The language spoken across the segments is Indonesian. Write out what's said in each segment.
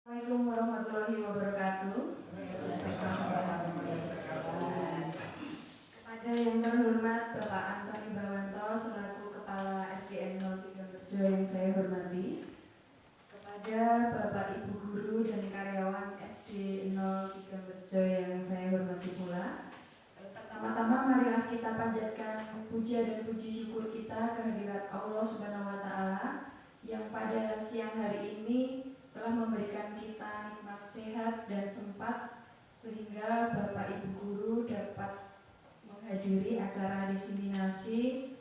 Assalamualaikum warahmatullahi wabarakatuh. Kepada yang terhormat Bapak Antoni Bawanto selaku Kepala SDN 03 Berjo yang saya hormati, kepada Bapak Ibu Guru dan karyawan SD 03 Berjo yang saya hormati pula, pertama-tama marilah kita panjatkan puja dan puji syukur kita kehadirat Allah Subhanahu wa Ta'ala yang pada siang hari ini telah memberikan kita nikmat sehat dan sempat sehingga Bapak Ibu Guru dapat menghadiri acara diseminasi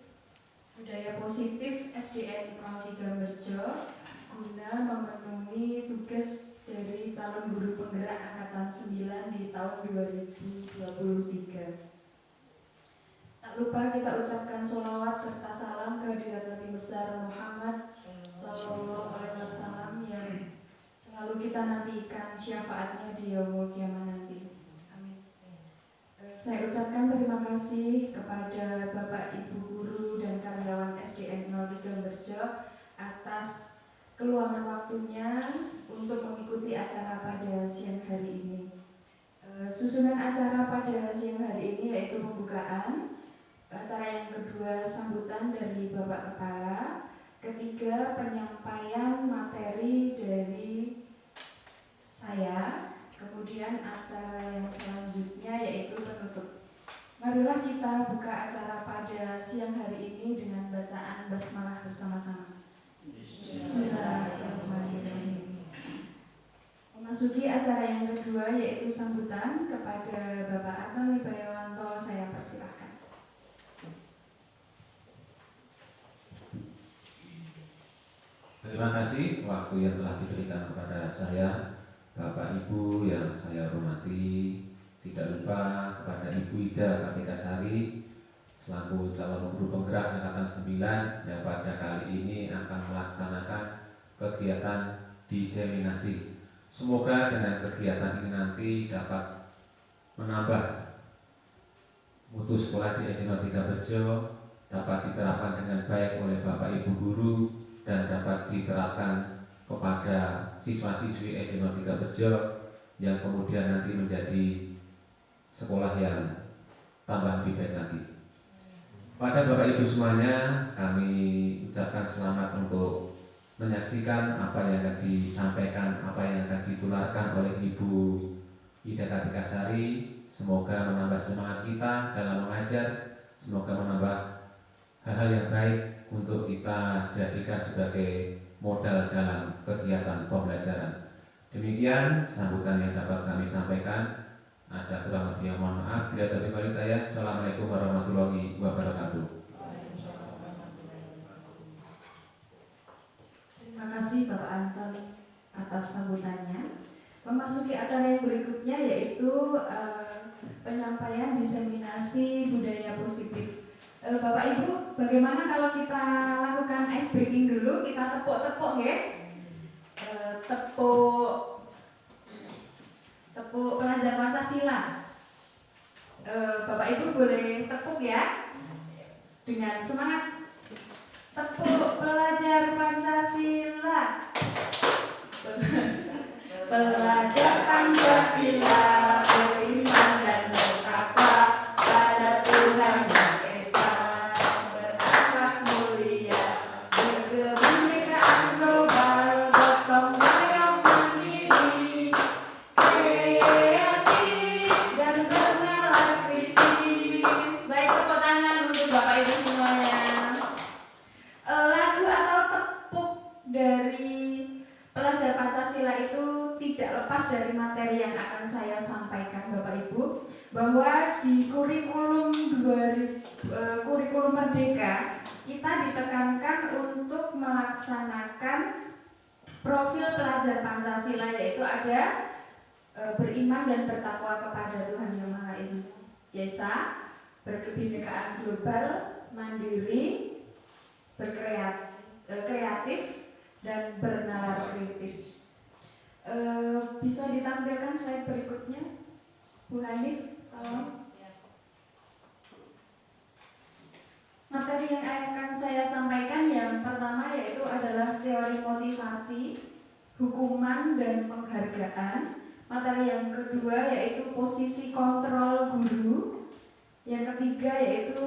budaya positif SDN 03 Berjo guna memenuhi tugas dari calon guru penggerak angkatan 9 di tahun 2023. Tak lupa kita ucapkan sholawat serta salam kehadirat Nabi besar Muhammad Sallallahu Alaihi Wasallam yang selalu kita nantikan syafaatnya di yaumul kiamah nanti. Amin. Saya ucapkan terima kasih kepada Bapak Ibu Guru dan karyawan SDN 03 Berjo atas keluangan waktunya untuk mengikuti acara pada siang hari ini. Susunan acara pada siang hari ini yaitu pembukaan, acara yang kedua sambutan dari Bapak Kepala, ketiga penyampaian materi dari saya, kemudian acara yang selanjutnya yaitu penutup. Marilah kita buka acara pada siang hari ini dengan bacaan basmalah bersama-sama. Bismillahirrahmanirrahim. Memasuki acara yang kedua yaitu sambutan kepada Bapak Antoni Bawanto, saya persilahkan. Terima kasih waktu yang telah diberikan kepada saya, Bapak Ibu yang saya hormati. Tidak lupa kepada Ibu Ida Kartikasari selaku calon guru penggerak angkatan 9 yang pada kali ini akan melaksanakan kegiatan diseminasi. Semoga dengan kegiatan ini nanti dapat menambah mutu sekolah di SD 03 Berjo, dapat diterapkan dengan baik oleh Bapak Ibu guru dan dapat diterapkan kepada siswa-siswi SD 03 Berjo yang kemudian nanti menjadi sekolah yang tambah lebih baik lagi. Pada Bapak Ibu semuanya, kami ucapkan selamat untuk menyaksikan apa yang akan disampaikan, apa yang akan ditularkan oleh Ibu Ida Kartikasari. Semoga menambah semangat kita dalam mengajar, semoga menambah hal-hal yang baik untuk kita jadikan sebagai modal dalam kegiatan pembelajaran. Demikian sambutan yang dapat kami sampaikan. Ada kurang lebih yang mohon maaf. Bila terima hidayah. Assalamualaikum warahmatullahi wabarakatuh. Terima kasih Bapak Anton atas sambutannya. Memasuki acara yang berikutnya yaitu penyampaian diseminasi budaya positif. Bapak Ibu, bagaimana kalau kita lakukan ice breaking dulu? Kita tepuk-tepuk ya. Tepuk pelajar Pancasila. Bapak Ibu boleh tepuk ya. Dengan semangat. Tepuk pelajar Pancasila. Pelajar Pancasila beriman dan bertakwa pada Tuhan Yang Esa, berakhlak mulia, berkebinekaan global, gotong royong mandiri, kreatif dan bernalar kritis. Baik, tepuk tangan untuk Bapak Ibu semuanya. Lagu atau tepuk dari pelajar Pancasila itu tidak lepas dari materi yang akan saya sampaikan Bapak Ibu, bahwa di kurikulum Merdeka kita ditekankan untuk melaksanakan profil pelajar Pancasila, yaitu ada beriman dan bertakwa kepada Tuhan Yang Maha Esa, berkebinekaan global, mandiri, kreatif dan bernalar kritis. Bisa ditampilkan slide berikutnya, Bu Hanif, tolong. Materi yang akan saya sampaikan yang pertama yaitu adalah teori motivasi, hukuman dan penghargaan. Materi yang kedua yaitu posisi kontrol guru. Yang ketiga yaitu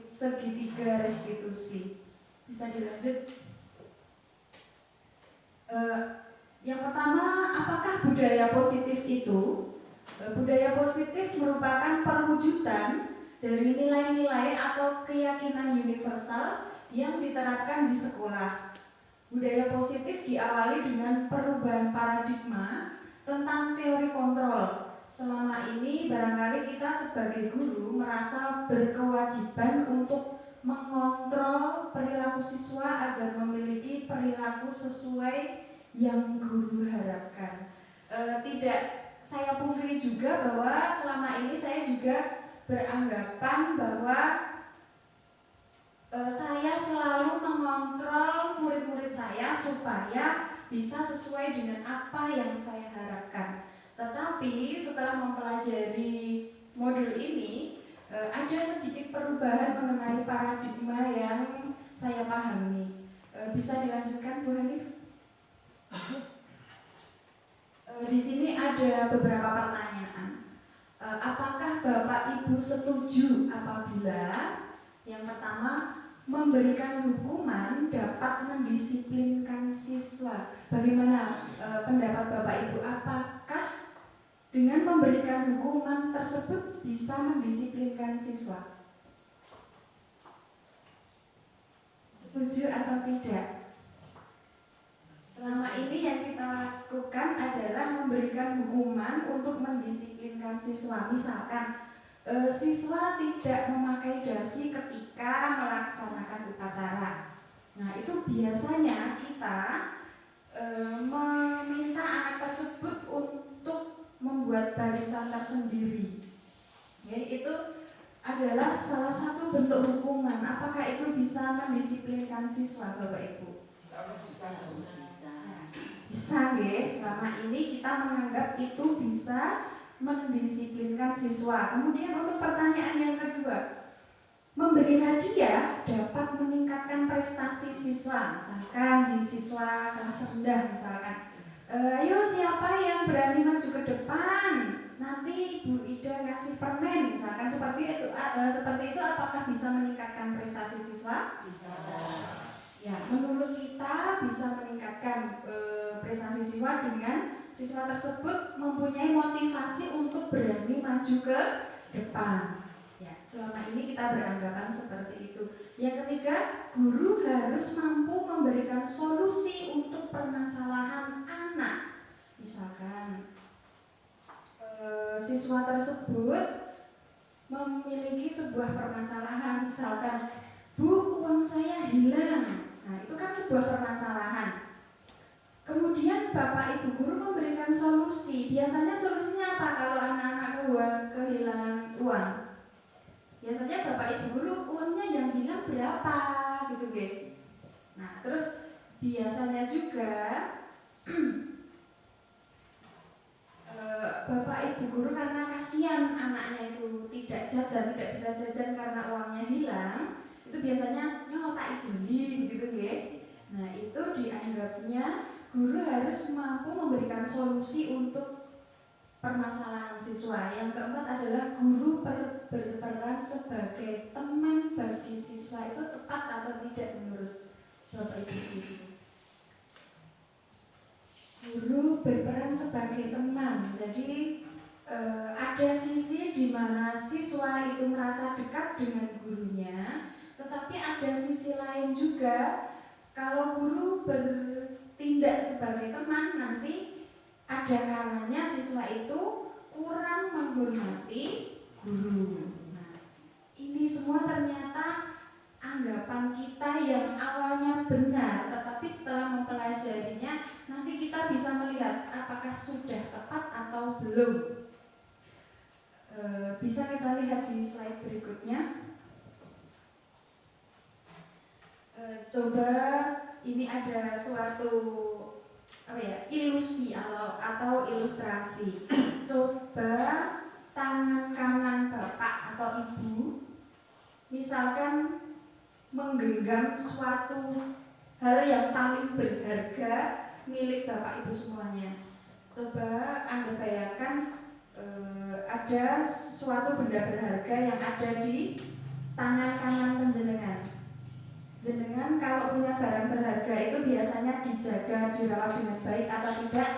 segitiga restitusi. Bisa dilanjut. Yang pertama, apakah budaya positif itu? Budaya positif merupakan perwujudan dari nilai-nilai atau keyakinan universal yang diterapkan di sekolah. Budaya positif diawali dengan perubahan paradigma tentang teori kontrol. Selama ini barangkali kita sebagai guru merasa berkewajiban untuk mengontrol perilaku siswa agar memiliki perilaku sesuai yang guru harapkan. Tidak saya pungkiri juga bahwa selama ini saya juga beranggapan bahwa saya selalu mengontrol murid-murid saya supaya bisa sesuai dengan apa yang saya harapkan. Tetapi setelah mempelajari modul ini, ada sedikit perubahan mengenai paradigma yang saya pahami. Bisa dilanjutkan, Bu Hanif? Di sini ada beberapa pertanyaan. Apakah Bapak Ibu setuju apabila yang pertama, memberikan hukuman dapat mendisiplinkan siswa? Bagaimana pendapat Bapak Ibu? Apakah dengan memberikan hukuman tersebut bisa mendisiplinkan siswa? Setuju atau tidak? Selama ini yang kita lakukan adalah memberikan hukuman untuk mendisiplinkan siswa. Misalkan siswa tidak memakai dasi ketika melaksanakan upacara. Nah, itu biasanya kita meminta anak tersebut untuk membuat barisan tersendiri. Ya, itu adalah salah satu bentuk hukuman. Apakah itu bisa mendisiplinkan siswa, Bapak Ibu? Bisa, ya. Selama ini kita menganggap itu bisa mendisiplinkan siswa. Kemudian untuk pertanyaan yang kedua, memberi hadiah dapat meningkatkan prestasi siswa. Misalkan di siswa kelas rendah misalkan, ayo siapa yang berani maju ke depan, nanti Bu Ida kasih permen, misalkan seperti itu. Seperti itu apakah bisa meningkatkan prestasi siswa? Bisa. Ya, menurut kita bisa meningkatkan prestasi siswa dengan siswa tersebut mempunyai motivasi untuk berani maju ke depan. Ya, selama ini kita beranggapan seperti itu. Yang ketiga, guru harus mampu memberikan solusi untuk permasalahan anak. Misalkan siswa tersebut memiliki sebuah permasalahan, misalkan, Bu, uang saya hilang. Nah, itu kan sebuah permasalahan. Kemudian Bapak Ibu guru memberikan solusi. Biasanya solusinya apa kalau anak-anak kehilangan uang? Biasanya Bapak Ibu guru uangnya yang hilang berapa gitu, Ge. Nah, terus biasanya juga Bapak Ibu guru karena kasihan anaknya itu tidak bisa jajan karena uangnya hilang, itu biasanya tak izin gitu, guys. Nah, itu dianggapnya guru harus mampu memberikan solusi untuk permasalahan siswa. Yang keempat adalah guru berperan sebagai teman bagi siswa. Itu tepat atau tidak menurut Bapak Ibu guru? Guru berperan sebagai teman. Jadi ada sisi di mana siswa itu merasa dekat dengan gurunya, tetapi ada sisi lain juga kalau guru bertindak sebagai teman, nanti ada kalanya siswa itu kurang menghormati guru. Nah, ini semua ternyata anggapan kita yang awalnya benar, tetapi setelah mempelajarinya nanti kita bisa melihat apakah sudah tepat atau belum. Bisa kita lihat di slide berikutnya. Coba ini ada suatu ilusi atau ilustrasi. Coba tangan kanan Bapak atau Ibu misalkan menggenggam suatu hal yang paling berharga milik Bapak Ibu semuanya. Coba Anda bayangkan ada suatu benda berharga yang ada di tangan kanan penjenengan. Jenengan kalau punya barang berharga itu biasanya dijaga, dirawat dengan baik atau tidak?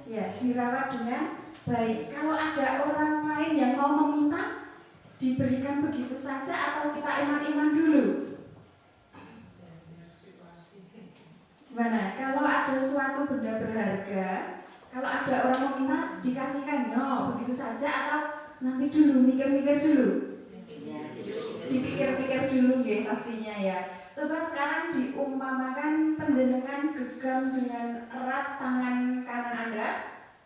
Ya, dirawat dengan baik. Kalau ada orang lain yang mau meminta, diberikan begitu saja atau kita iman-iman dulu? Gimana? Kalau ada suatu benda berharga, kalau ada orang meminta, dikasihkan begitu saja atau nanti dulu, mikir-mikir dulu? Dipikir-pikir dulu nggih pastinya ya. Coba sekarang diumpamakan penjenengan genggam dengan erat tangan kanan Anda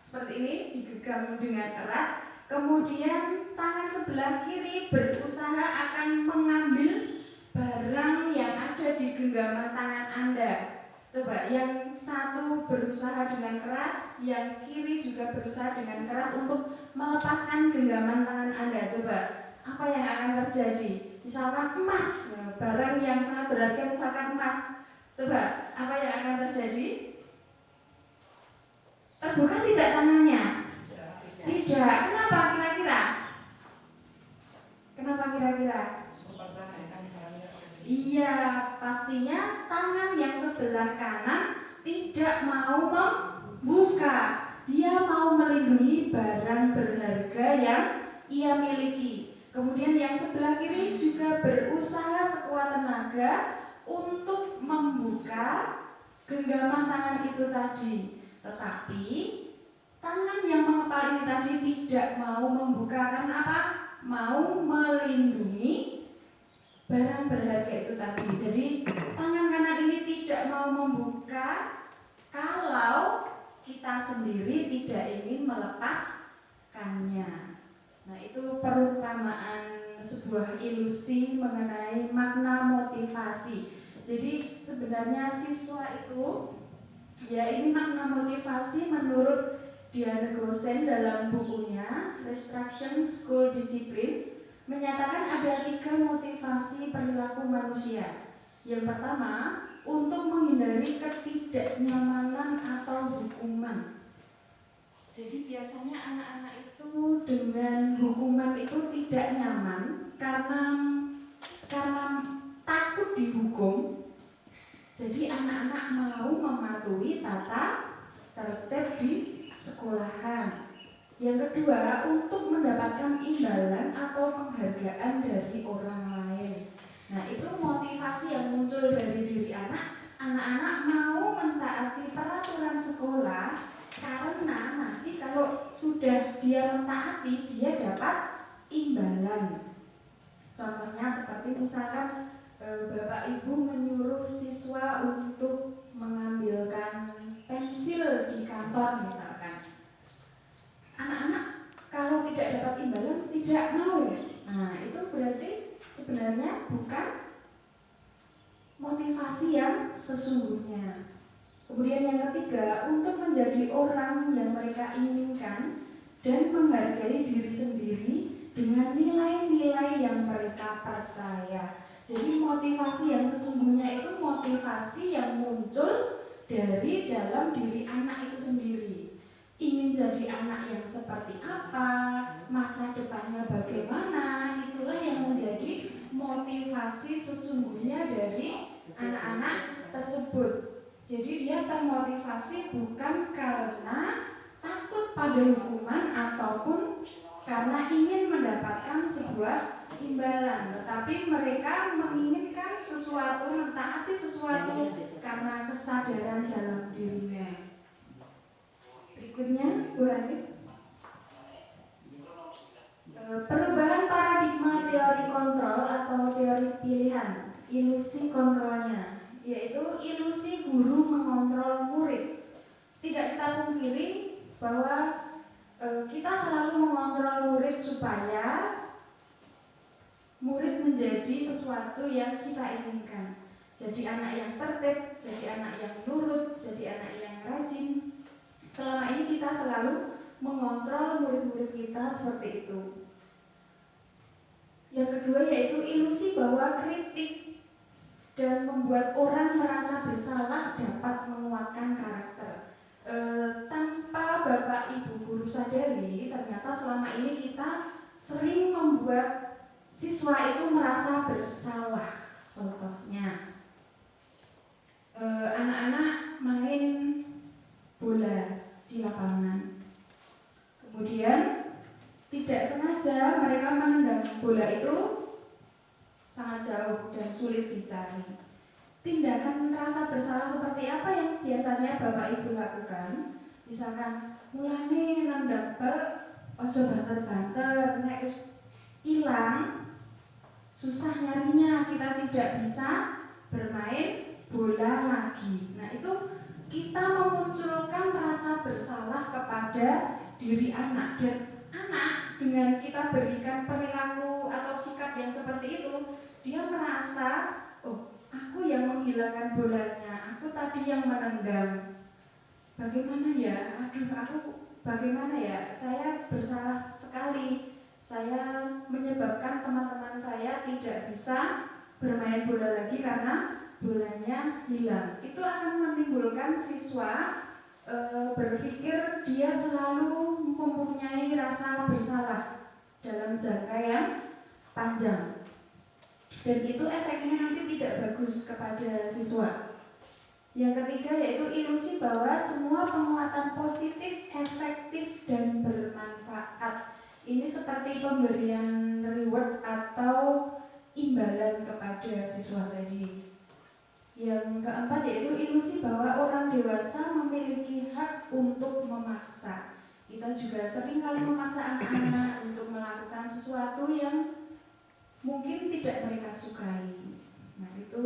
seperti ini, digenggam dengan erat. Kemudian tangan sebelah kiri berusaha akan mengambil barang yang ada di genggaman tangan Anda. Coba yang satu berusaha dengan keras, yang kiri juga berusaha dengan keras untuk melepaskan genggaman tangan Anda. Coba apa yang akan terjadi? Misalkan emas, barang yang sangat berharga, misalkan emas. Coba apa yang akan terjadi? Terbuka tidak tangannya? Tidak. Kenapa kira-kira? Kenapa kira-kira? Iya, pastinya tangan yang sebelah kanan tidak mau membuka. Dia mau melindungi barang berharga yang ia miliki. Kemudian yang sebelah kiri juga berusaha sekuat tenaga untuk membuka genggaman tangan itu tadi. Tetapi tangan yang mengepal ini tadi tidak mau membuka karena apa? Mau melindungi barang berharga itu tadi. Jadi tangan kanan ini tidak mau membuka kalau kita sendiri tidak ingin melepaskannya. Nah, itu perumpamaan sebuah ilusi mengenai makna motivasi. Jadi sebenarnya siswa itu, ya ini makna motivasi menurut Diana Gosen dalam bukunya Restriction School Discipline menyatakan ada 3 motivasi perilaku manusia. Yang pertama, untuk menghindari ketidaknyamanan atau hukuman. Jadi biasanya anak-anak itu dengan hukuman itu tidak nyaman karena takut dihukum. Jadi anak-anak mau mematuhi tata tertib di sekolahan. Yang kedua, untuk mendapatkan imbalan atau penghargaan dari orang lain. Nah, itu motivasi yang muncul dari diri anak-anak mau mentaati peraturan sekolah. Karena nanti kalau sudah dia mentaati, dia dapat imbalan. Contohnya seperti misalkan Bapak Ibu menyuruh siswa untuk mengambilkan pensil di kantor misalkan. Anak-anak kalau tidak dapat imbalan tidak mau. Nah, itu berarti sebenarnya bukan motivasi yang sesungguhnya. Kemudian yang ketiga, untuk menjadi orang yang mereka inginkan dan menghargai diri sendiri dengan nilai-nilai yang mereka percaya. Jadi motivasi yang sesungguhnya itu motivasi yang muncul dari dalam diri anak itu sendiri. Ingin jadi anak yang seperti apa, masa depannya bagaimana, itulah yang menjadi motivasi sesungguhnya dari anak-anak tersebut. Jadi dia termotivasi bukan karena takut pada hukuman ataupun karena ingin mendapatkan sebuah imbalan, tetapi mereka menginginkan sesuatu, mentaati sesuatu karena kesadaran dalam dirinya. Berikutnya, Bu Hanif. Perubahan paradigma teori kontrol atau teori pilihan, ilusi kontrolnya, yaitu ilusi guru mengontrol murid. Tidak kita pungkiri bahwa kita selalu mengontrol murid supaya murid menjadi sesuatu yang kita inginkan. Jadi anak yang tertib, jadi anak yang nurut, jadi anak yang rajin. Selama ini kita selalu mengontrol murid-murid kita seperti itu. Yang kedua yaitu ilusi bahwa kritik dan membuat orang merasa bersalah dapat menguatkan karakter. Tanpa Bapak Ibu guru sadari, ternyata selama ini kita sering membuat siswa itu merasa bersalah. Contohnya, anak-anak main bola di lapangan, kemudian tidak sengaja mereka menendang bola itu sangat jauh dan sulit dicari. Tindakan rasa bersalah seperti apa yang biasanya Bapak Ibu lakukan? Misalkan, mulane nendang bal ojo banter-banter, nek hilang susah nyarinya, kita tidak bisa bermain bola lagi. Nah, itu kita memunculkan rasa bersalah kepada diri anak, dan anak dengan kita berikan perilaku atau sikap yang seperti itu, dia merasa, oh, aku yang menghilangkan bolanya, aku tadi yang menendang. Bagaimana ya? Aduh, aku bagaimana ya? Saya bersalah sekali. Saya menyebabkan teman-teman saya tidak bisa bermain bola lagi karena bolanya hilang. Itu akan menimbulkan siswa berpikir dia selalu mempunyai rasa bersalah dalam jangka yang panjang. Dan itu efeknya nanti tidak bagus kepada siswa. Yang ketiga yaitu ilusi bahwa semua penguatan positif, efektif, dan bermanfaat. Ini seperti pemberian reward atau imbalan kepada siswa tadi. Yang keempat yaitu ilusi bahwa orang dewasa memiliki hak untuk memaksa. Kita juga sering kali memaksa anak-anak untuk melakukan sesuatu yang mungkin tidak mereka sukai. Nah, itu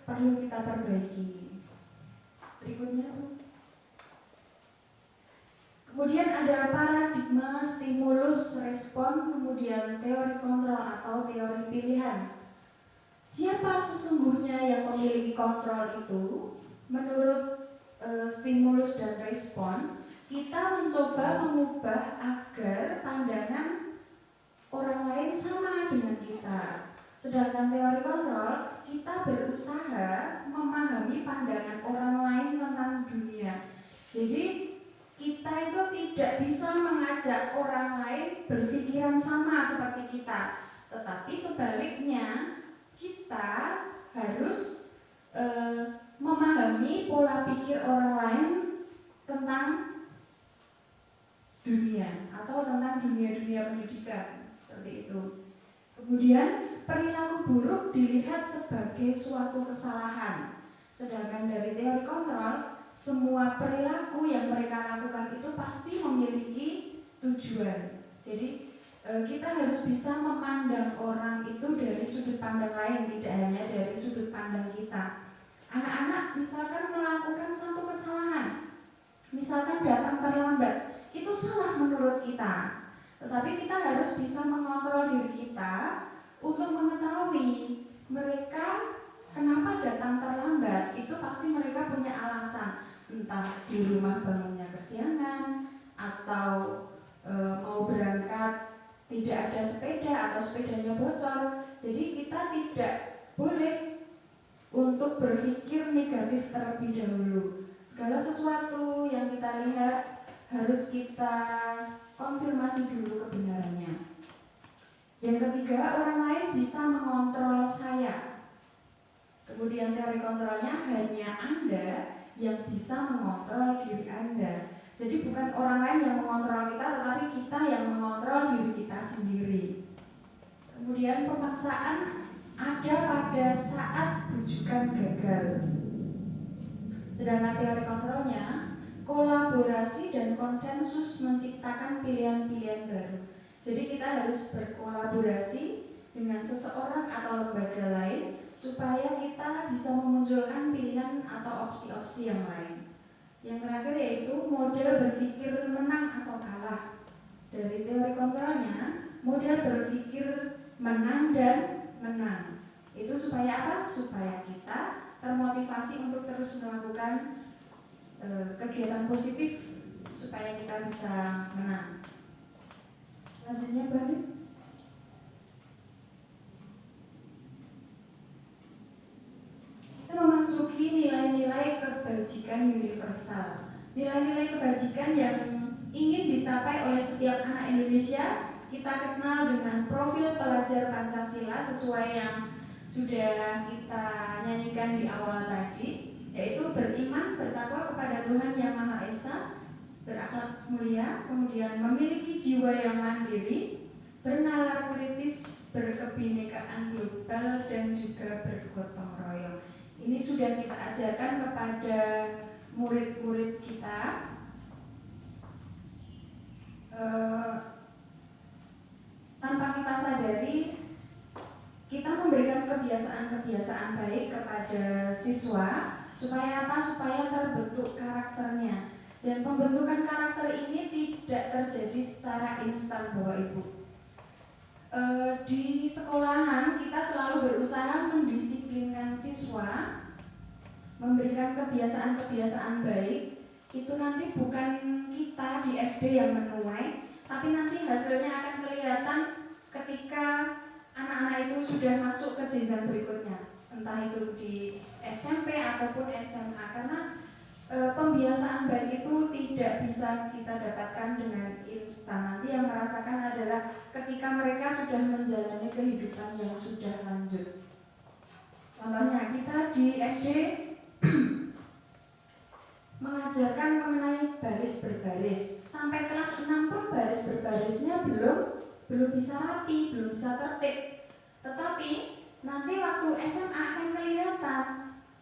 perlu kita perbaiki. Berikutnya, kemudian ada paradigma stimulus respon, kemudian teori kontrol atau teori pilihan. Siapa sesungguhnya yang memiliki kontrol itu? Menurut stimulus dan respon, kita mencoba mengubah agar pandangan orang lain sama dengan kita. Sedangkan teori kontrol, kita berusaha memahami pandangan orang lain tentang dunia. Jadi kita itu tidak bisa mengajak orang lain berpikiran sama seperti kita, tetapi sebaliknya kita harus memahami pola pikir orang lain tentang dunia atau tentang dunia-dunia pendidikan, seperti itu. Kemudian perilaku buruk dilihat sebagai suatu kesalahan. Sedangkan dari teori kontrol, semua perilaku yang mereka lakukan itu pasti memiliki tujuan. Jadi kita harus bisa memandang orang itu dari sudut pandang lain, tidak hanya dari sudut pandang kita. Anak-anak misalkan melakukan satu kesalahan, misalkan datang terlambat, itu salah menurut kita. Tetapi kita harus bisa mengontrol diri kita untuk mengetahui mereka kenapa datang terlambat. Itu pasti mereka punya alasan, entah di rumah bangunnya kesiangan, atau mau berangkat tidak ada sepeda atau sepedanya bocor. Jadi kita tidak boleh untuk berpikir negatif terlebih dahulu. Segala sesuatu yang kita lihat harus kita konfirmasi dulu kebenarannya. Yang ketiga, orang lain bisa mengontrol saya. Kemudian teori kontrolnya, hanya Anda yang bisa mengontrol diri Anda. Jadi bukan orang lain yang mengontrol kita, tetapi kita yang mengontrol diri kita sendiri. Kemudian pemaksaan ada pada saat bujukan gagal. Sedangkan teori kontrolnya, kolaborasi dan konsensus menciptakan pilihan-pilihan baru. Jadi kita harus berkolaborasi dengan seseorang atau lembaga lain supaya kita bisa memunculkan pilihan atau opsi-opsi yang lain. Yang terakhir yaitu model berpikir menang atau kalah. Dari teori kontrolnya, model berpikir menang dan menang. Itu supaya apa? Supaya kita termotivasi untuk terus melakukan kegiatan positif supaya kita bisa menang. Selanjutnya, Bani. kebajikan universal. Nilai-nilai kebajikan yang ingin dicapai oleh setiap anak Indonesia kita kenal dengan profil pelajar Pancasila sesuai yang sudah kita nyanyikan di awal tadi, yaitu beriman, bertakwa kepada Tuhan Yang Maha Esa, berakhlak mulia, kemudian memiliki jiwa yang mandiri, bernalar kritis, berkebinekaan global, dan juga bergotong royong. Ini sudah kita ajarkan kepada murid-murid kita. Tanpa kita sadari, kita memberikan kebiasaan-kebiasaan baik kepada siswa supaya apa? Supaya terbentuk karakternya. Dan pembentukan karakter ini tidak terjadi secara instan, Bapak Ibu. Di sekolahan kita selalu berusaha mendisiplinkan siswa, memberikan kebiasaan-kebiasaan baik. Itu nanti bukan kita di SD yang menuai, tapi nanti hasilnya akan kelihatan ketika anak-anak itu sudah masuk ke jenjang berikutnya, entah itu di SMP ataupun SMA, karena pembiasaan baik itu tidak bisa kita dapatkan dengan instan. Nanti yang merasakan adalah ketika mereka sudah menjalani kehidupan yang sudah lanjut. Contohnya kita di SD mengajarkan mengenai baris berbaris. Sampai kelas 6 pun baris berbarisnya belum bisa rapi, belum bisa tertib. Tetapi nanti waktu SMA akan kelihatan.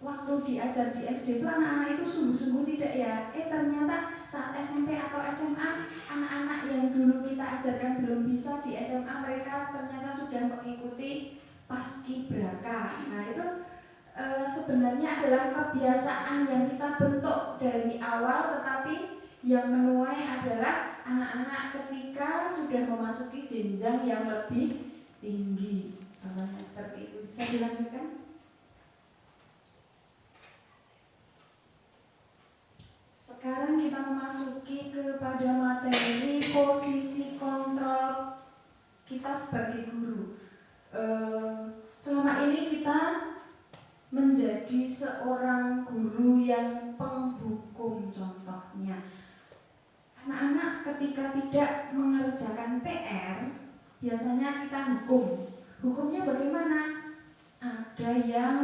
Waktu diajar di SD itu anak-anak itu sungguh-sungguh tidak ya. Ternyata saat SMP atau SMA anak-anak yang dulu kita ajarkan belum bisa, di SMA mereka ternyata sudah mengikuti paskibraka. Nah itu sebenarnya adalah kebiasaan yang kita bentuk dari awal, tetapi yang menuai adalah anak-anak ketika sudah memasuki jenjang yang lebih tinggi. Contohnya seperti itu. Bisa dilanjutkan? Sekarang kita memasuki kepada materi posisi kontrol kita sebagai guru. Selama ini kita menjadi seorang guru yang penghukum. Contohnya, anak-anak ketika tidak mengerjakan PR, biasanya kita hukum. Hukumnya bagaimana? Ada yang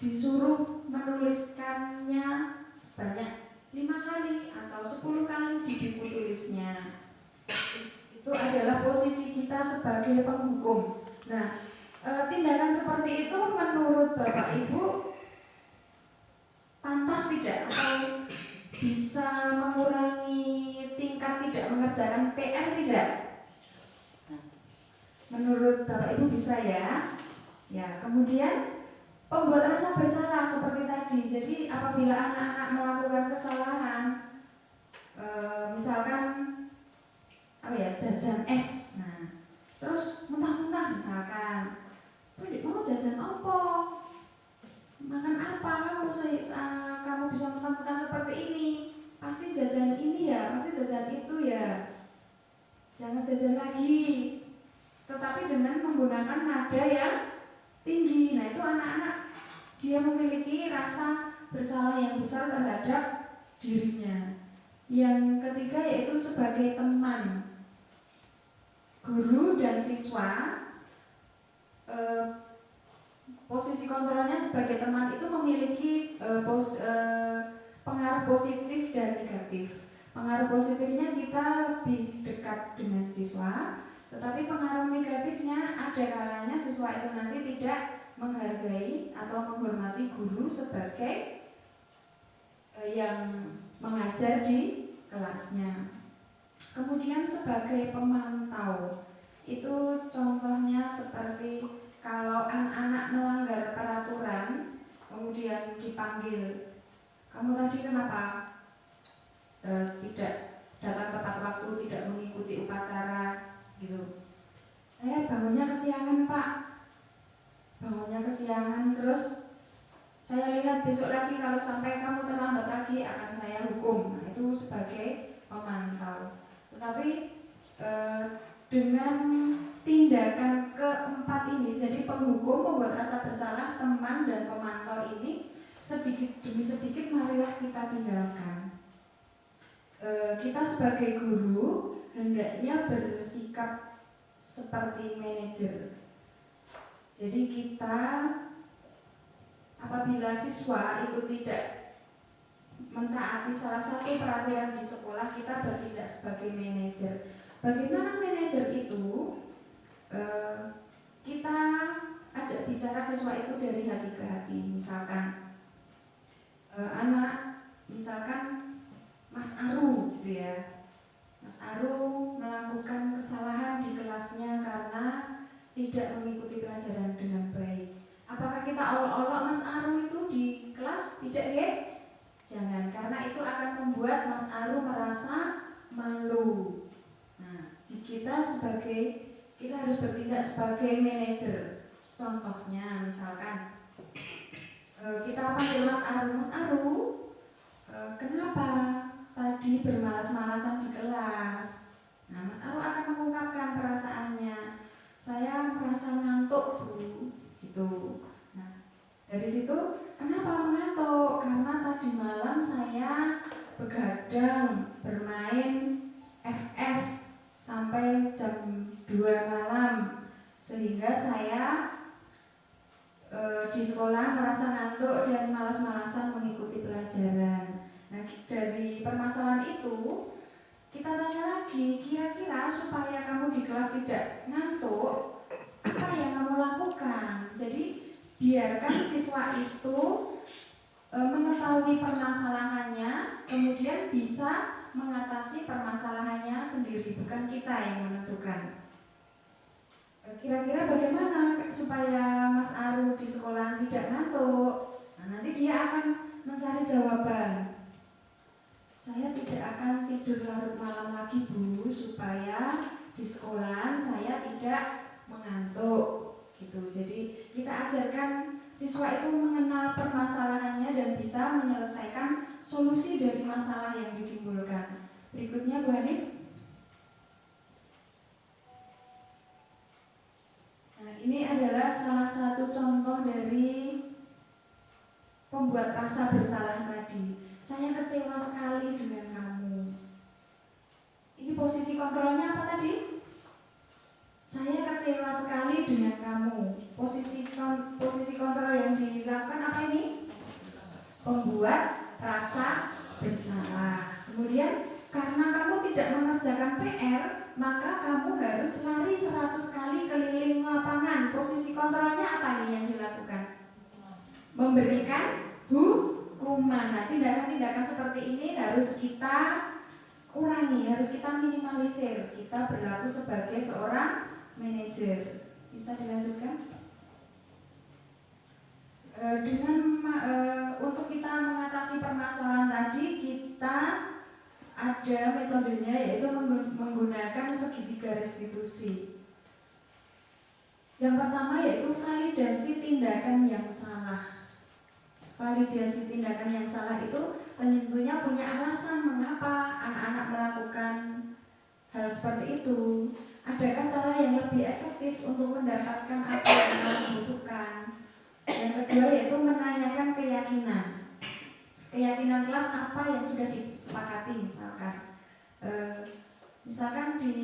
disuruh menuliskannya sebanyak 5 kali atau 10 kali di buku tulisnya. Itu adalah posisi kita sebagai penghukum. Nah, tindakan seperti itu menurut Bapak Ibu pantas tidak? Atau bisa mengurangi tingkat tidak mengerjakan PR tidak? Menurut Bapak Ibu bisa ya? Ya, kemudian pembuat rasa bersalah seperti tadi. Jadi apabila anak-anak melakukan kesalahan, misalkan jajan es, nah terus muntah-muntah misalkan, mau jajan apa? Makan apa? Kamu bisa muntah-muntah seperti ini? Pasti jajan ini ya, pasti jajan itu ya. Jangan jajan lagi. Tetapi dengan menggunakan nada yang tinggi. Nah itu anak-anak dia memiliki rasa bersalah yang besar terhadap dirinya. Yang ketiga yaitu sebagai teman. Guru dan siswa, posisi kontrolnya sebagai teman itu memiliki pengaruh positif dan negatif. Pengaruh positifnya kita lebih dekat dengan siswa, tetapi pengaruh negatifnya ada kalanya siswa itu nanti tidak menghargai atau menghormati guru sebagai yang mengajar di kelasnya. Kemudian sebagai pemantau, itu contohnya seperti kalau anak-anak melanggar peraturan, kemudian dipanggil, kamu tadi kenapa tidak datang tepat waktu, tidak mengikuti upacara, gitu. Saya bangunnya kesiangan Pak, terus saya lihat besok lagi kalau sampai kamu terlambat lagi akan saya hukum. Nah itu sebagai pemantau. Tetapi dengan tindakan keempat ini, jadi penghukum, pembuat rasa bersalah, teman, dan pemantau ini sedikit demi sedikit marilah kita tinggalkan. Kita sebagai guru hendaknya bersikap seperti manajer. Jadi kita apabila siswa itu tidak mentaati salah satu peraturan di sekolah, kita bertindak sebagai manajer. Bagaimana manajer itu? Kita ajak bicara siswa itu dari hati ke hati. Misalkan anak, misalkan Mas Aru gitu ya. Mas Aru melakukan kesalahan di kelasnya karena tidak mengikuti pelajaran dengan baik. Apakah kita olok-olok Mas Aru itu di kelas? Tidak ya? Jangan, karena itu akan membuat Mas Aru merasa malu. Nah, kita harus bertindak sebagai manajer. Contohnya, misalkan kita panggil Mas Aru, kenapa tadi bermalas-malasan di kelas? Nah, Mas Aru akan mengungkapkan perasaannya. Saya merasa ngantuk, Bu, gitu. Nah, dari situ, kenapa mengantuk? Karena tadi malam saya begadang bermain FF sampai jam 2 malam, sehingga saya di sekolah merasa ngantuk dan malas-malasan mengikuti pelajaran. Nah, dari permasalahan itu kita tanya lagi, kira-kira supaya kamu di kelas tidak ngantuk, apa yang kamu lakukan? Jadi biarkan siswa itu mengetahui permasalahannya, kemudian bisa mengatasi permasalahannya sendiri, bukan kita yang menentukan. Kira-kira bagaimana supaya Mas Aru di sekolah tidak ngantuk? Nah, nanti dia akan mencari jawaban. Saya tidak akan tidur larut malam lagi, Bu, supaya di sekolah saya tidak mengantuk. Gitu. Jadi kita ajarkan siswa itu mengenal permasalahannya dan bisa menyelesaikan solusi dari masalah yang ditimbulkan. Berikutnya, Bu Hanif. Nah, ini adalah salah satu contoh dari pembuat rasa bersalah tadi. Saya kecewa sekali dengan kamu. Ini posisi kontrolnya apa tadi? Saya kecewa sekali dengan kamu. Posisi kontrol yang dilakukan apa ini? Pembuat rasa bersalah. Kemudian karena kamu tidak mengerjakan PR, maka kamu harus lari 100 kali keliling lapangan. Posisi kontrolnya apa ini yang dilakukan? Memberikan hukuman. Nah, tindakan-tindakan seperti ini harus kita kurangi, harus kita minimalisir. Kita berlaku sebagai seorang manajer. Bisa dilanjutkan? Untuk kita mengatasi permasalahan tadi, kita ada metodenya, yaitu menggunakan segitiga restitusi. Yang pertama yaitu validasi tindakan yang salah. Validasi tindakan yang salah itu tentunya punya alasan mengapa anak-anak melakukan hal seperti itu. Adakah cara yang lebih efektif untuk mendapatkan apa yang anak butuhkan? Yang kedua yaitu menanyakan keyakinan. Keyakinan kelas apa yang sudah disepakati, misalkan di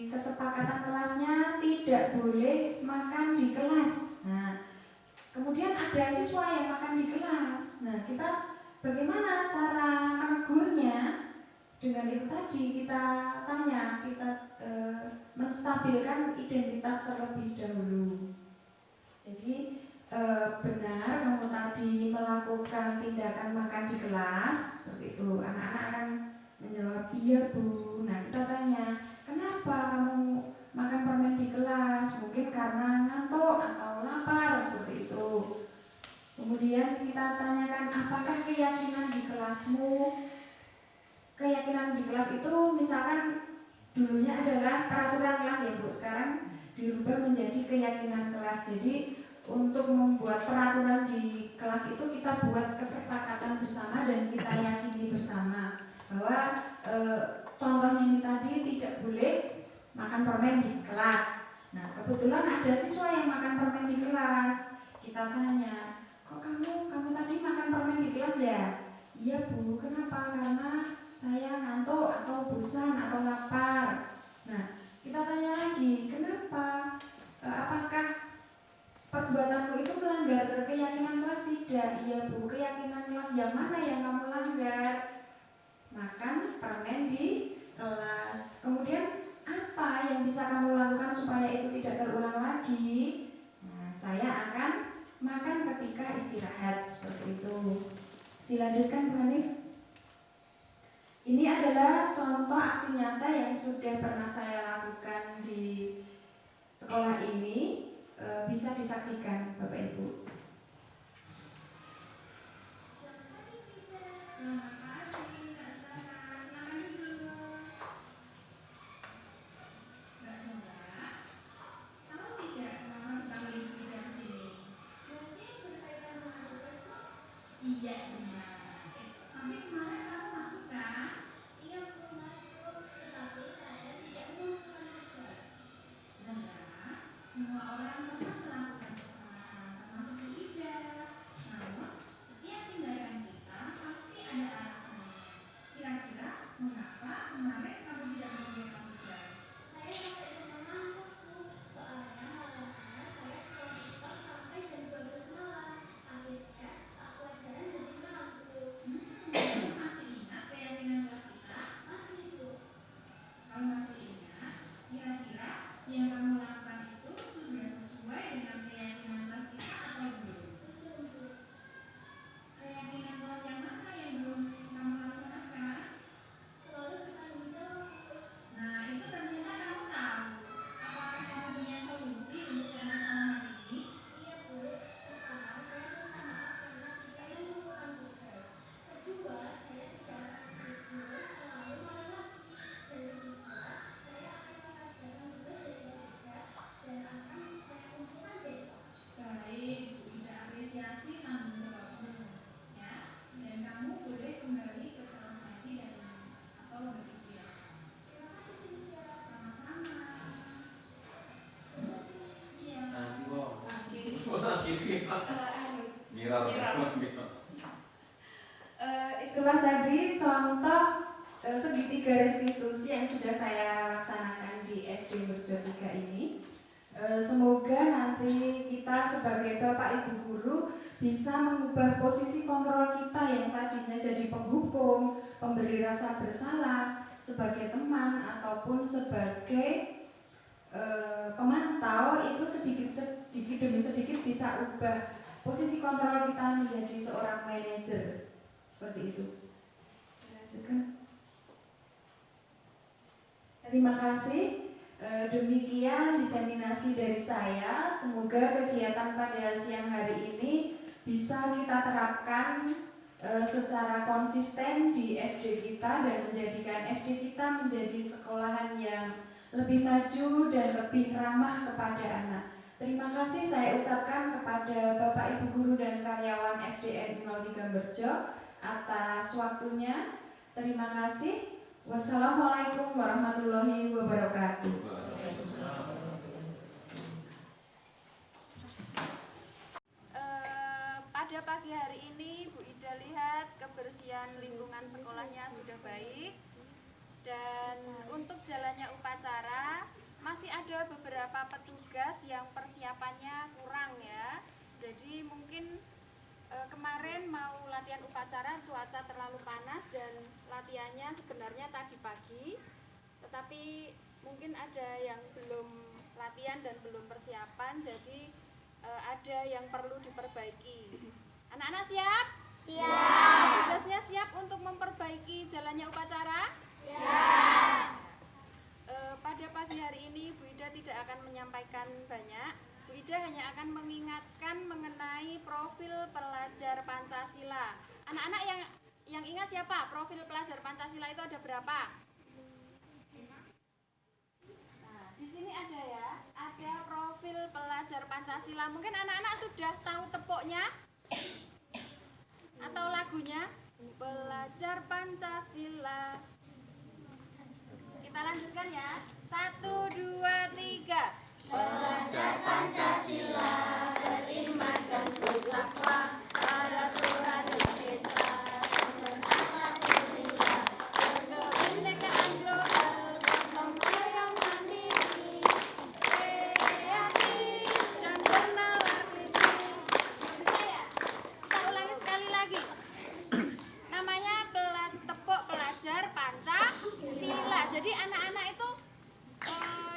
kesepakatan kelasnya tidak boleh makan di kelas. Nah, kemudian ada siswa yang makan di kelas. Nah, kita bagaimana cara menegurnya? Dengan itu tadi kita tanya, kita menstabilkan identitas terlebih dahulu. Jadi benar kamu tadi melakukan tindakan makan di kelas, seperti itu. Anak-anak akan menjawab iya, Bu. Nah, kita tanya, kenapa kamu makan permen di kelas? Mungkin karena ngantuk atau lapar, seperti itu. Kemudian kita tanyakan, apakah keyakinan di kelasmu? Keyakinan di kelas itu misalkan dulunya adalah peraturan kelas ya, Bu. Sekarang dirubah menjadi keyakinan kelas. Jadi untuk membuat peraturan di kelas itu kita buat kesepakatan bersama dan kita yakini bersama bahwa contohnya ini tadi tidak boleh makan permen di kelas. Nah, kebetulan ada siswa yang makan permen di kelas. Kita tanya, kok kamu tadi makan permen di kelas ya? Iya Bu, kenapa? Karena saya ngantuk atau bosan atau lapar. Nah, kita tanya lagi, kenapa? Apakah perbuatanmu itu melanggar keyakinan kelas? Tidak. Iya Bu, keyakinan kelas yang mana yang kamu langgar? Makan permen di kelas. Kemudian apa yang bisa kamu lakukan supaya itu tidak terulang lagi? Nah, saya akan makan ketika istirahat, seperti itu. Dilanjutkan Bu Hanif. Ini adalah contoh aksi nyata yang sudah pernah saya lakukan di sekolah ini, bisa disaksikan Bapak Ibu. Selamat pagi, Mbak Sarah. Silakan dulu. Mbak Sarah, tahu tidak kenapa dipanggil Ibu Ida ke sini? Mungkin berkaitan dengan tugas. Iya benar. Tapi kemarin kamu masuk kan? Iya aku masuk, tetapi saya tidak melakukan tugas. Zahra, semua orang pernah melakukan kesalahan, termasuk Bu Ida. Namun, setiap tindakan kita pasti ada alasannya. Kira-kira mengapa kemarin kamu tidak mengerjakan tugas? Saya sampai rumah ngantuk Bu. Soalnya malamnya saya sekolah sampai jam 12 malam. Akhirnya saat pelajaran jadi ngantuk. Kamu masih ingat keyakinan kelas kita? Masih Bu. Kamu masih ingat? Kira-kira yang kamu lakukan itu sudah sesuai dengan keyakinan kelas kita atau belum? Belum Bu. Keyakinan kelas yang mana yang belum kamu laksanakan? Selalu bertanggung jawab Bu. Nah itu ternyata kamu tahu. Apakah kamu punya solusi untuk permasalahan ini? Iya Bu. Pertama saya minta maaf karena tidak melakukan tugas. Kedua saya tidak akan tidur terlalu malam lagi. Dan ketiga saya akan mengerjakan tugas dari Bu Ida dan akan saya kumpulkan besok. Baik, Bu Ida apresiasi tanggung jawabmu, ya. Dan kamu boleh kembali ke kelas lagi dan atau beristirahat. Terima kasih Bu Ida. Sama-sama. Terima kasih. Iya. Itulah tadi contoh segitiga restitusi yang sudah saya laksanakan di SD Merjo 3 ini. Semoga nanti kita sebagai Bapak Ibu Guru bisa mengubah posisi kontrol kita yang tadinya jadi penghukum, pemberi rasa bersalah, sebagai teman ataupun sebagai pemantau, itu sedikit demi sedikit bisa ubah posisi kontrol kita menjadi seorang manajer, seperti itu. Dilanjutkan. Terima kasih. Demikian diseminasi dari saya. Semoga kegiatan pada siang hari ini bisa kita terapkan secara konsisten di SD kita dan menjadikan SD kita menjadi sekolahan yang lebih maju dan lebih ramah kepada anak. Terima kasih saya ucapkan kepada Bapak Ibu Guru dan karyawan SDN 03 Merjo atas waktunya. Terima kasih. Wassalamualaikum warahmatullahi wabarakatuh. Pada pagi hari ini Bu Ida lihat kebersihan lingkungan sekolahnya sudah baik. Dan untuk jalannya upacara masih ada beberapa petugas yang persiapannya kurang ya. Jadi mungkin kemarin mau latihan upacara cuaca terlalu panas dan latihannya sebenarnya tadi pagi, tetapi mungkin ada yang belum latihan dan belum persiapan, jadi ada yang perlu diperbaiki. Anak-anak siap? Siap. Tugasnya siap untuk memperbaiki jalannya upacara? Siap. Pada pagi hari ini Bu Ida tidak akan menyampaikan banyak. Bu Ida hanya akan mengingatkan mengenai profil pelajar Pancasila. Anak-anak yang ingat siapa? Profil pelajar Pancasila itu ada berapa? Nah, di sini ada ya. Ada profil pelajar Pancasila. Mungkin anak-anak sudah tahu tepuknya? Atau lagunya? Pelajar Pancasila. Kita lanjutkan ya. 1, 2, 3. Pelajar Pancasila beriman dan bertakwa, Jadi anak-anak itu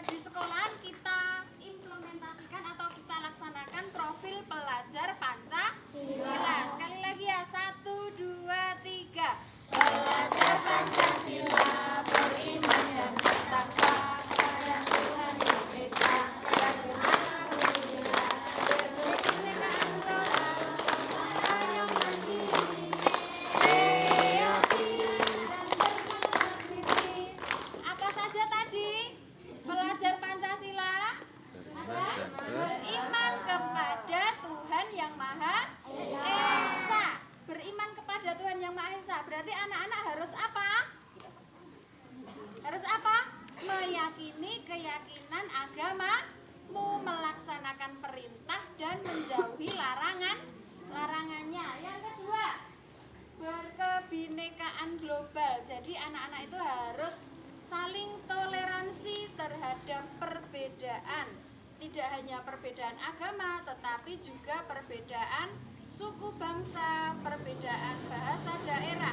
di sekolahan kita implementasikan atau kita laksanakan profil pelajar Pancasila. Sekali lagi ya, 1, 2, 3. Pelajar Pancasila beriman dan bertakwa kepada Tuhan Yang Esa dan Alhamdulillah, berkeyakinan moral, yang mandiri, kreatif dan beraktivis. Apa saja tadi? Pelajar Pancasila beriman kepada Tuhan Yang Maha Esa. Beriman kepada Tuhan Yang Maha Esa. Berarti anak-anak harus apa? Harus apa? Meyakini keyakinan agamamu, melaksanakan perintah dan menjauhi larangannya. Yang kedua, berkebinekaan global. Jadi anak-anak itu harus saling toleransi terhadap perbedaan. Tidak hanya perbedaan agama, tetapi juga perbedaan suku bangsa, perbedaan bahasa daerah.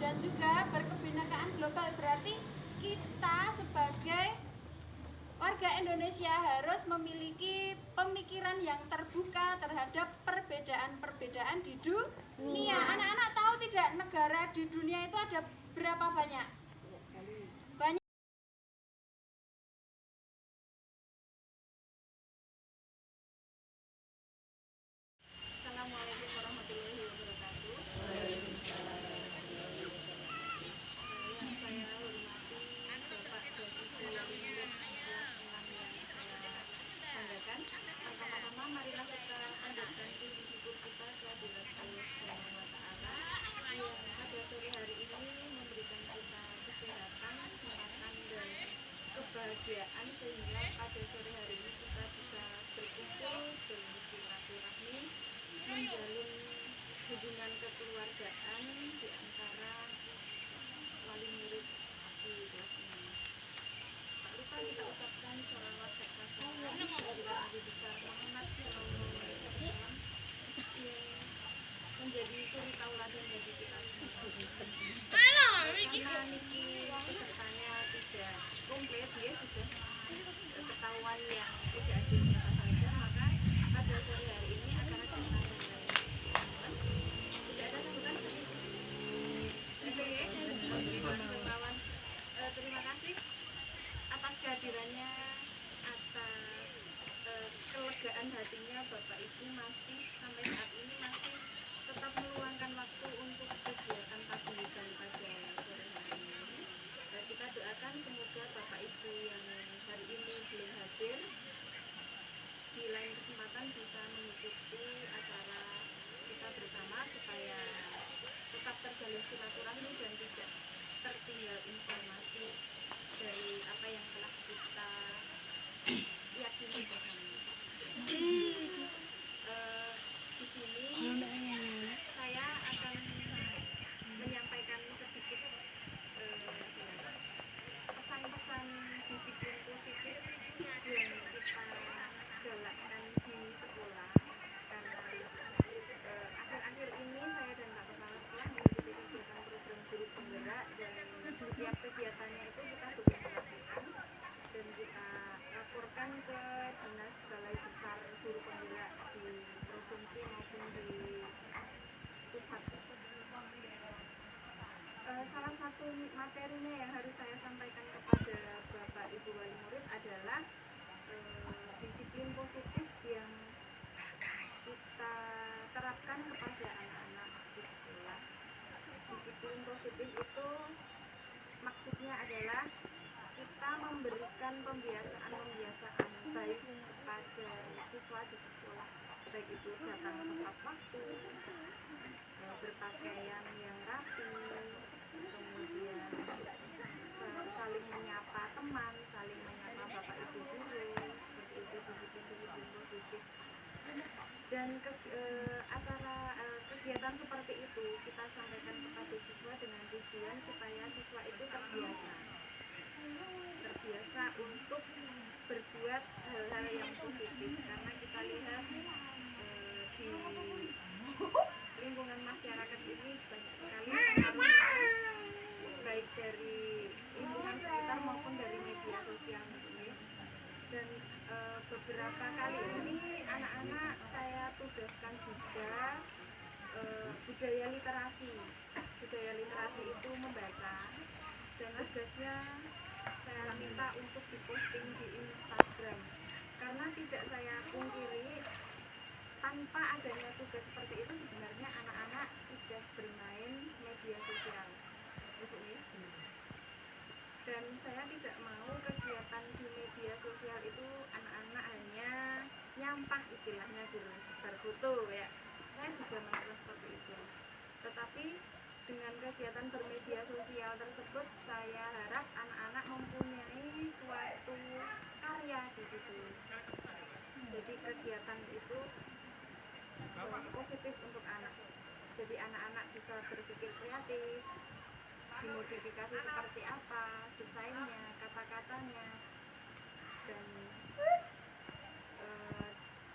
Dan juga berkebinekaan global berarti kita sebagai warga Indonesia harus memiliki pemikiran yang terbuka terhadap perbedaan-perbedaan di dunia. Anak-anak tahu tidak negara di dunia itu ada berapa banyak? Banyak. Assalamualaikum warahmatullahi wabarakatuh. Yang saya hormati Bapak dan Ibu yang murid kelas 6 yang saya banggakan. Pertama-tama marilah kita panjatkan puji syukur kita kehadirat Allah Subhanahu wa taala yang pada sore hari ini memberikan kita kesehatan, kesempatan dan kebahagiaan sehingga pada sore hari ini kita bisa berkumpul, bersilaturahmi, menjalin hubungan kekeluargaan di antara wali murid di kelas ini. Tak lupa kita ucapkan sholawat serta salam kepada Nabi besar Muhammad SAW yang menjadi suri tauladan bagi kita semua. Karena niki pesertanya tidak komplit, dia sudah ketahuan yang tidak ada siapa saja, maka pada sore hari ini acara kita mulai. Tidak ada sambutan. Terima kasih atas kehadirannya, atas kelegaan hatinya Bapak Ibu masih sampai saat ini masih tetap meluangkan waktu untuk kegiatan paguyuban pada sore hari ini. Kita doakan semoga Bapak Ibu yang hari ini belum hadir di lain kesempatan bisa mengikuti acara kita bersama supaya tetap terjalin silaturahmi dan tidak tertinggal informasi dari apa yang telah kita yakini bersama. Di sini saya akan menyampaikan sedikit pesan-pesan disiplin positif yang kita galakkan di sekolah, karena akhir-akhir ini saya dan Pak Kepala Sekolah mengikuti kegiatan program guru penggerak, dan setiap kegiatannya itu kita dokumentasikan dan kita laporkan ke Dinas Balai Besar Guru Penggerak di provinsi maupun di pusat. Salah satu materinya yang harus saya sampaikan kepada Bapak Ibu wali murid adalah disiplin positif yang kita terapkan kepada anak-anak di sekolah. Disiplin positif itu maksudnya adalah kita memberikan pembiasaan baik kepada siswa di sekolah, baik itu datang tepat waktu, berpakaian yang rapi, kemudian saling menyapa teman, saling menyapa Bapak Ibu guru, seperti itu disiplin positif. Dan kegiatan seperti itu kita sampaikan kepada siswa dengan tujuan supaya siswa itu terbiasa untuk berbuat hal-hal yang positif, karena kita lihat di lingkungan masyarakat ini banyak sekali pengaruh baik dari lingkungan sekitar maupun dari media sosial gitu ya. Dan beberapa kali ini anak-anak saya tugaskan juga budaya literasi. Budaya literasi itu membaca, dan tugasnya saya minta untuk diposting di Instagram. Karena tidak saya pungkiri, tanpa adanya tugas seperti itu sebenarnya anak-anak sudah bermain media sosial. Dan saya tidak mau kegiatan di media sosial itu anak-anak hanya nyampah, istilahnya gitu, sebar foto ya. Saya juga merasa seperti itu. Tetapi dengan kegiatan bermedia sosial tersebut, saya harap anak-anak mempunyai suatu karya di situ. Jadi kegiatan itu positif untuk anak. Jadi anak-anak bisa berpikir kreatif, dimodifikasi seperti apa, desainnya, kata-katanya. Dan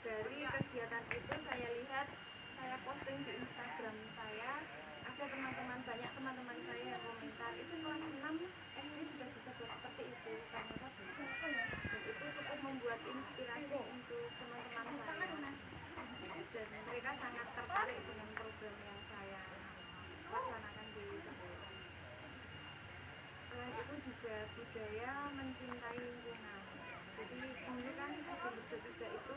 dari kegiatan itu saya lihat, saya posting di Instagram saya, ada banyak teman-teman saya yang komentar, itu kelas 6 SD sudah bisa buat seperti itu, ternyata bisa. Dan itu cukup membuat inspirasi untuk teman-teman saya, dan mereka sangat tertarik dengan program yang saya laksanakan di sekolah. Selain itu juga budaya mencintai lingkungan. Jadi dulu kan SD Bejo 3 itu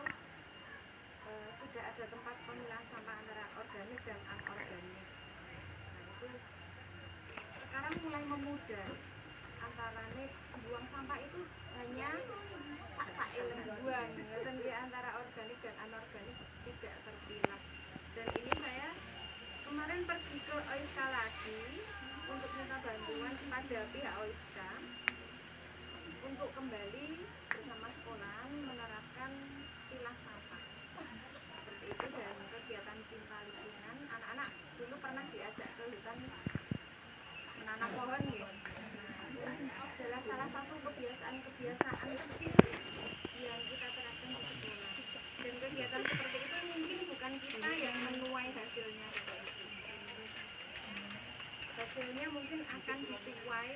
sudah ada tempat pemilahan sampah antara organik dan anorganik. Nah itu sekarang mulai memudar, antara buang sampah itu hanya sak-sae lembuan, dan di antara organik dan anorganik tidak terpilah. Dan ini saya kemarin pergi ke OISK lagi untuk minta bantuan kepada pihak OISK untuk kembali bersama sekolahan menerapkan pilah sampah seperti itu. Dan kegiatan cinta lingkungan, anak-anak dulu pernah diajak ke hutan menanam pohon gitu. Adalah salah satu kebiasaan kecil yang kita terapkan di sekolah. Dan kegiatan seperti itu mungkin bukan kita yang menuai hasilnya, hasilnya mungkin akan dituai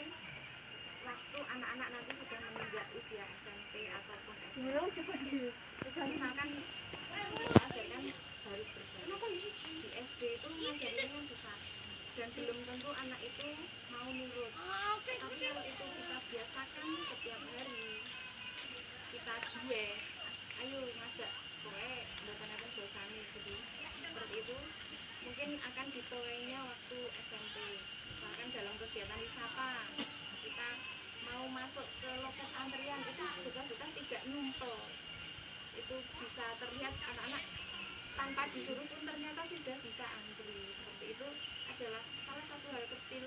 waktu anak-anak nanti sudah menginjak usia SMP ataupun SMA. Misalkan kita ajarkan baris berbaris, di SD itu ngajarinnya yang sesat, dan belum tentu anak itu mau nurut. Tapi kalau itu kita biasakan setiap hari, kita jual, ayo ngajak kowe mboten-mboten bosane gitu, seperti itu mungkin akan dituainya waktu SMP. Misalkan dalam kegiatan wisata, kita mau masuk ke loket antrian, itu bocah-bocah tidak numpel, itu bisa terlihat anak-anak tanpa disuruh pun ternyata sudah bisa antri. Seperti itu adalah salah satu hal kecil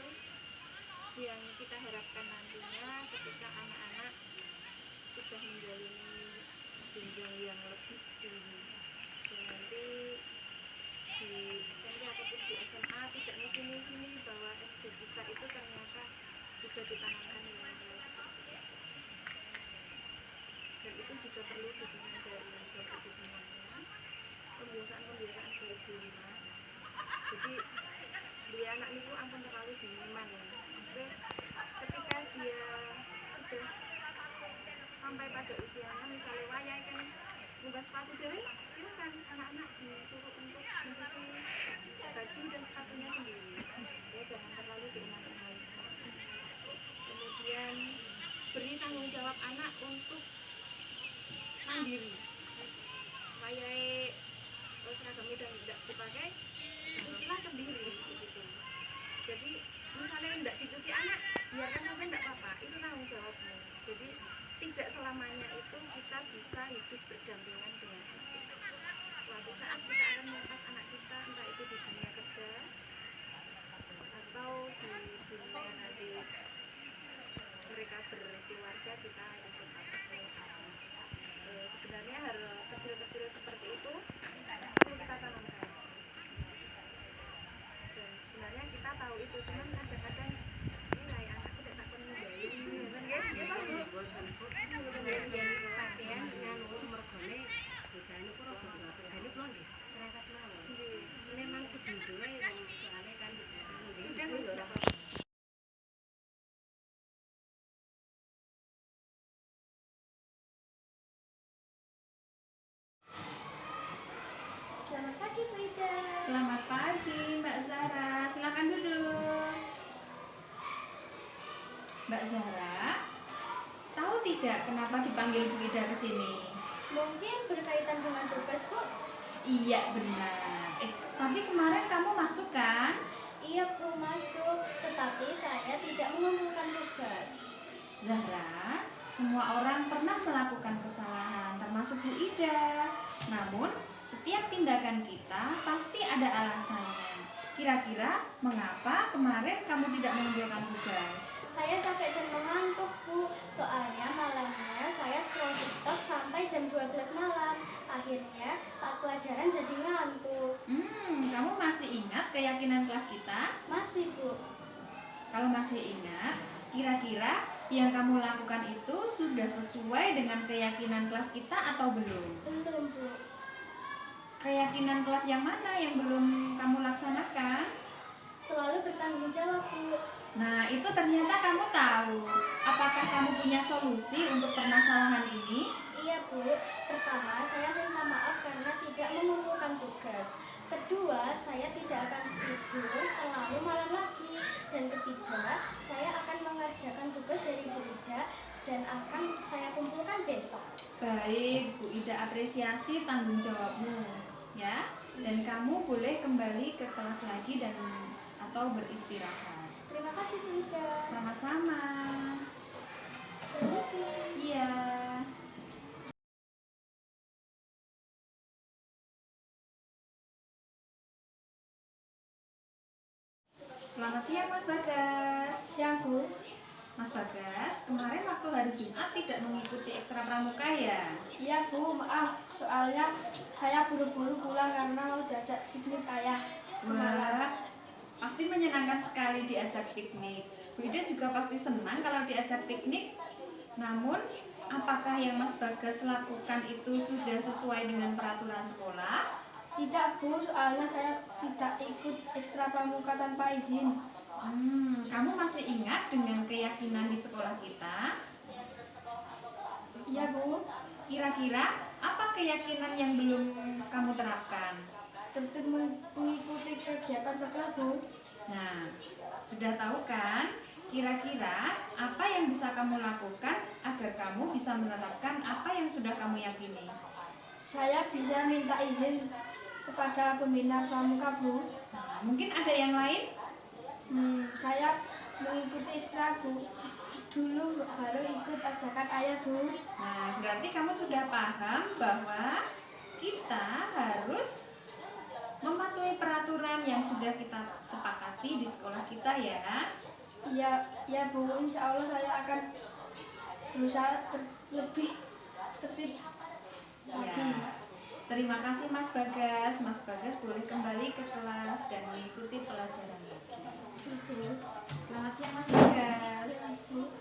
yang kita harapkan nantinya ketika anak-anak sudah menjalani jenjang yang lebih tinggi, dan nanti di SMP ataupun di SMA tidak sini bahwa SD kita itu ternyata juga ditanamkan nilai-nilai seperti itu. Dan itu juga perlu dukungan dari bapak ibu semuanya, pembiasaan baik di rumah. Jadi dia anak itu ampun terlalu diniman ya, maksudnya ketika dia sudah sampai pada usianya, misalnya wayai kan ngubah sepatu jadi silakan anak-anak disuruh untuk mencuci baju dan sepatunya sendiri ya, jangan terlalu diingat-ingat. Kemudian beri tanggung jawab anak untuk mandiri, wayai seragam dan tidak dipakai, cucilah sendiri gitu. Jadi misalnya tidak dicuci anak, biarkan saja tidak apa-apa, itu tanggung jawabmu. Jadi tidak selamanya itu kita bisa hidup berdampingan dengan suatu saat kita akan melepas anak kita, entah itu di dunia kerja atau di dunia nanti mereka berkeluarga, kita harus tetap melepasnya. Sebenarnya hal kecil-kecil seperti itu perlu kita tanamkan, dan sebenarnya kita tahu itu, cuman kadang-kadang nilai anak tidak tak penuh dari pakaian dengan mergone bojane ku rada organik lho nggih. Serangkat mawon. Memang kudu duwe soalnya kan sudah Mbak Zahra, tahu tidak kenapa dipanggil Bu Ida ke sini? Mungkin berkaitan dengan tugas, Bu. Iya, benar. Tapi kemarin kamu masuk kan? Iya, Bu, masuk. Tetapi saya tidak mengumpulkan tugas. Zahra, semua orang pernah melakukan kesalahan, termasuk Bu Ida. Namun, setiap tindakan kita pasti ada alasannya. Kira-kira mengapa kemarin kamu tidak mengumpulkan tugas? Saya capek dan mengantuk, Bu. Soalnya malamnya saya scroll TikTok sampai jam 12 malam. Akhirnya saat pelajaran jadi ngantuk. Kamu masih ingat keyakinan kelas kita? Masih, Bu. Kalau masih ingat, kira-kira yang kamu lakukan itu sudah sesuai dengan keyakinan kelas kita atau belum? Belum, Bu. Keyakinan kelas yang mana yang belum kamu laksanakan? Selalu bertanggung jawab, Bu. Nah, itu ternyata kamu tahu. Apakah kamu punya solusi untuk permasalahan ini? Iya, Bu. Pertama, saya minta maaf karena tidak mengumpulkan tugas. Kedua, saya tidak akan tidur terlalu malam lagi. Dan ketiga, saya akan mengerjakan tugas dari Bu Ida dan akan saya kumpulkan besok. Baik, Bu Ida apresiasi tanggung jawabmu, ya. Dan kamu boleh kembali ke kelas lagi dan atau beristirahat. Terima kasih, Bu Ida. Sama-sama. Permisi. Iya. Selamat siang Mas Bagas. Siang, Bu. Mas Bagas, kemarin waktu hari Jumat tidak mengikuti ekstra pramuka ya? Iya, Bu. Maaf. Soalnya saya buru-buru pulang karena mau diajak piknik ayah. Wah, pasti menyenangkan sekali diajak piknik. Bu Ida juga pasti senang kalau diajak piknik. Namun, apakah yang Mas Bagas lakukan itu sudah sesuai dengan peraturan sekolah? Tidak, Bu. Soalnya saya tidak ikut ekstra pramuka tanpa izin. Kamu masih ingat dengan keyakinan di sekolah kita? Iya, Bu. Kira-kira apa keyakinan yang belum kamu terapkan? Tertib mengikuti kegiatan sekolah, Bu. Nah, sudah tahu kan? Kira-kira apa yang bisa kamu lakukan agar kamu bisa menerapkan apa yang sudah kamu yakini? Saya bisa minta izin kepada pembina pramuka, Bu. Nah, mungkin ada yang lain? Saya mengikuti ekstra, Bu. Dulu baru ikut ajakan ayah, Bu. Nah, berarti kamu sudah paham bahwa kita harus mematuhi peraturan yang sudah kita sepakati di sekolah kita ya. Iya, Bu. Insya Allah saya akan berusaha lebih tertib lagi. Ya. Terima kasih Mas Bagas. Mas Bagas boleh kembali ke kelas dan mengikuti pelajaran lagi. Selamat siang Mas Bagas. Bu.